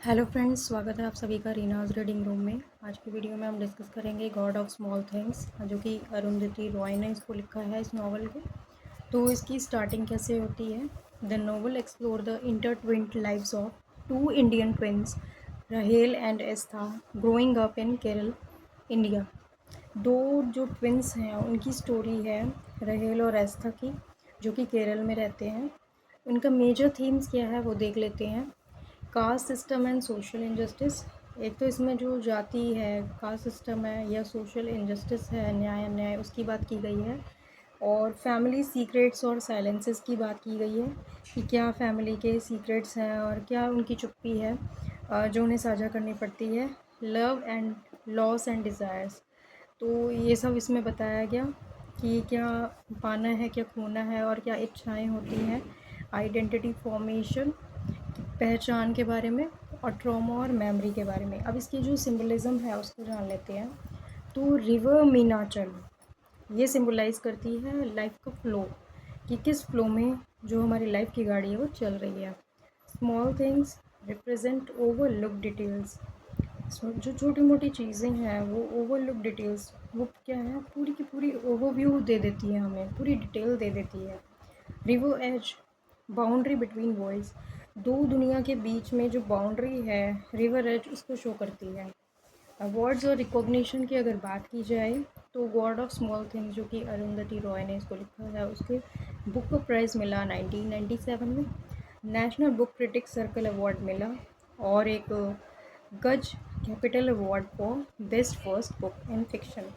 Hello friends, स्वागत है आप सभी का रीनाज़ रीडिंग रूम में। आज की वीडियो में हम डिस्कस करेंगे गॉड ऑफ स्मॉल थिंग्स, जो कि अरुंधति रॉय ने इसको लिखा है, इस नावल को। तो इसकी स्टार्टिंग कैसे होती है। The novel explore the intertwined lives of two Indian twins, Rahel and Estha, growing up in Kerala, India. दो जो ट्विंस हैं उनकी स्टोरी है, रहेल और एस्था की, जो कि केरल में रहते हैं। उनका मेजर थीम्स क्या है वो देख लेते हैं। Caste system and social injustice. एक तो इसमें जो जाति है, कास्ट सिस्टम है या सोशल इनजस्टिस है, न्याय अन्याय, उसकी बात की गई है। और फैमिली सीक्रेट्स और साइलेंसेस की बात की गई है कि क्या फैमिली के सीक्रेट्स हैं और क्या उनकी चुप्पी है जो उन्हें साझा करनी पड़ती है। Love and loss and desires, तो ये सब इसमें बताया गया कि क्या पाना है, क्या खोना है और क्या इच्छाएं होती हैं। आइडेंटिटी फॉर्मेशन, पहचान के बारे में, और ट्रॉमा और मेमोरी के बारे में। अब इसकी जो सिंबलिज़्म है उसको जान लेते हैं। तो रिवर मीनाचल ये सिंबलाइज करती है लाइफ का फ़्लो, कि किस फ़्लो में जो हमारी लाइफ की गाड़ी है वो चल रही है। Small things represent overlook details. जो छोटी मोटी चीज़ें हैं वो ओवरलुक डिटेल्स, वो क्या है, पूरी की पूरी ओवरव्यू दे देती है, हमें पूरी डिटेल दे देती है। River edge, boundary between worlds, दो दुनिया के बीच में जो बाउंड्री है, रिवर एज उसको शो करती है। अवार्ड्स और रिकॉग्निशन की अगर बात की जाए तो गॉड ऑफ स्मॉल थिंग्स, जो कि अरुंधति रॉय ने इसको लिखा है, उसके बुक को प्राइज़ मिला 1997 में। National book critic circle award मिला, और एक गज capital award for best first book in fiction.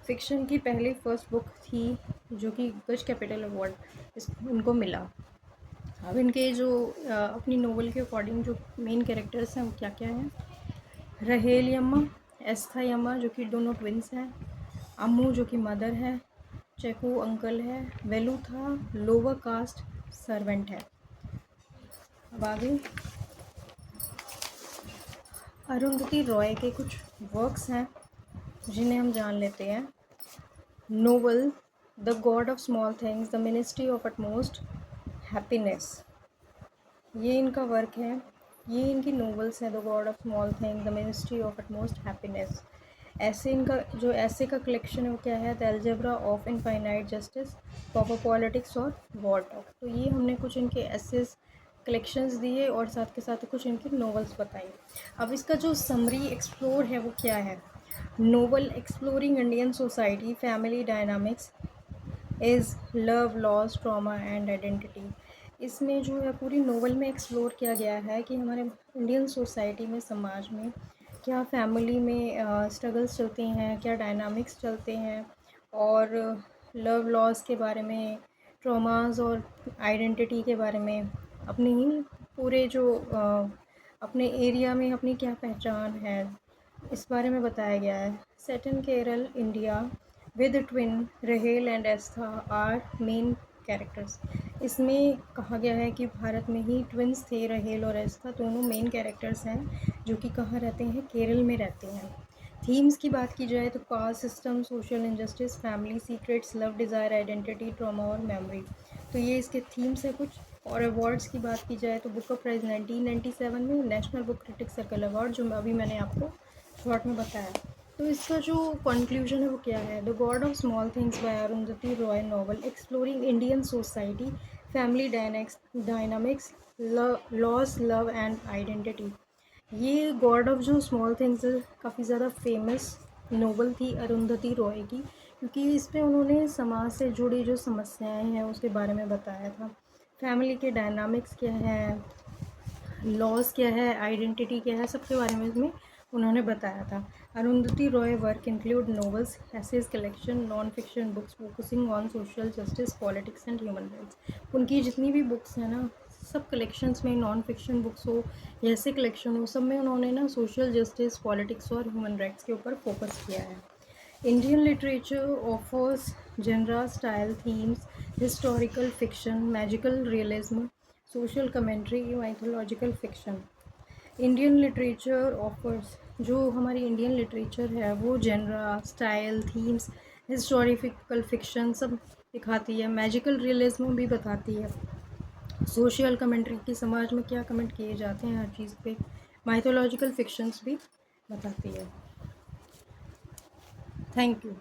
Fiction की पहली फर्स्ट बुक थी जो कि गज कैपिटल अवार्ड इस उनको मिला। अब इनके जो अपनी नोवेल के अकॉर्डिंग जो मेन कैरेक्टर्स हैं वो क्या क्या हैं। रहेल यम्मा, एस्था यम्मा, जो कि दोनों ट्विंस हैं। अम्मू, जो कि मदर है। चेकू अंकल है। वेलू था लोअर कास्ट सर्वेंट है। अब आगे अरुंधति रॉय के कुछ वर्क्स हैं जिन्हें हम जान लेते हैं। Novel the God of small things, the ministry of utmost happiness, ये इनका वर्क है। ये इनकी नॉवेल्स हैं, the God of small thing, the ministry of utmost happiness. ऐसे इनका जो ऐसे का कलेक्शन है वो क्या है, the algebra of infinite justice, power politics और वॉर टॉक। तो ये हमने कुछ इनके एसेस कलेक्शंस दिए और साथ के साथ कुछ इनकी नॉवेल्स बताई। अब इसका जो समरी एक्सप्लोर है वो क्या है। Novel exploring Indian society, family dynamics is love, loss, trauma and identity. इसमें जो है पूरी नोवेल में एक्सप्लोर किया गया है कि हमारे इंडियन सोसाइटी में, समाज में क्या फैमिली में स्ट्रगल्स चलते हैं, क्या डायनामिक्स चलते हैं, और लव लॉस के बारे में, ट्रॉमास और आइडेंटिटी के बारे में, अपनी ही पूरे जो अपने एरिया में अपनी क्या पहचान है, इस बारे में बताया गया है। Set in Kerala, India, with twin रहेल and Estha are main characters. इसमें कहा गया है कि भारत में ही ट्विंस थे, रहेल और एस्था दोनों मेन कैरेक्टर्स हैं, जो कि कहाँ रहते हैं, केरल में रहते हैं। थीम्स की बात की जाए तो caste system, social injustice, family secrets, love, desire, identity, trauma और मेमोरी। तो ये इसके थीम्स है कुछ। और अवार्ड्स की बात की जाए तो बुक का प्राइज़ 1997 में, national book critic circle award, जो अभी मैंने आपको शॉर्ट में बताया। तो इसका जो कंक्लूजन है वो क्या है, the God of small things by Arundhati Roy novel exploring Indian society, family dynamics, loss, love and identity. ये गॉड ऑफ जो स्मॉल थिंग्स है काफ़ी ज़्यादा फेमस नोवेल थी अरुंधति रॉय की, क्योंकि इस पे उन्होंने समाज से जुड़ी जो समस्याएं हैं उसके बारे में बताया था। फैमिली के डायनामिक्स क्या है, लॉस क्या है, आइडेंटिटी क्या है, सबके बारे में इसमें उन्होंने बताया था। Arundhati Roy work include novels, essays collection, non fiction books focusing on social justice, politics and human rights. उनकी जितनी भी बुक्स हैं ना, सब कलेक्शंस में, नॉन फिक्शन बुक्स हो या ऐसे कलेक्शन हो, सब में उन्होंने ना सोशल जस्टिस, पॉलिटिक्स और ह्यूमन राइट्स के ऊपर फोकस किया है। Indian literature offers genre, style, themes, historical fiction, magical realism, social commentary, mythological fiction. Indian literature offers, जो हमारी इंडियन लिटरेचर है वो genre, style, themes, historical fiction सब दिखाती है, मैजिकल रियलिज्म भी बताती है, सोशल कमेंट्री की समाज में क्या कमेंट किए जाते हैं हर चीज़ पे, माइथोलॉजिकल फिक्शंस भी बताती है। Thank you.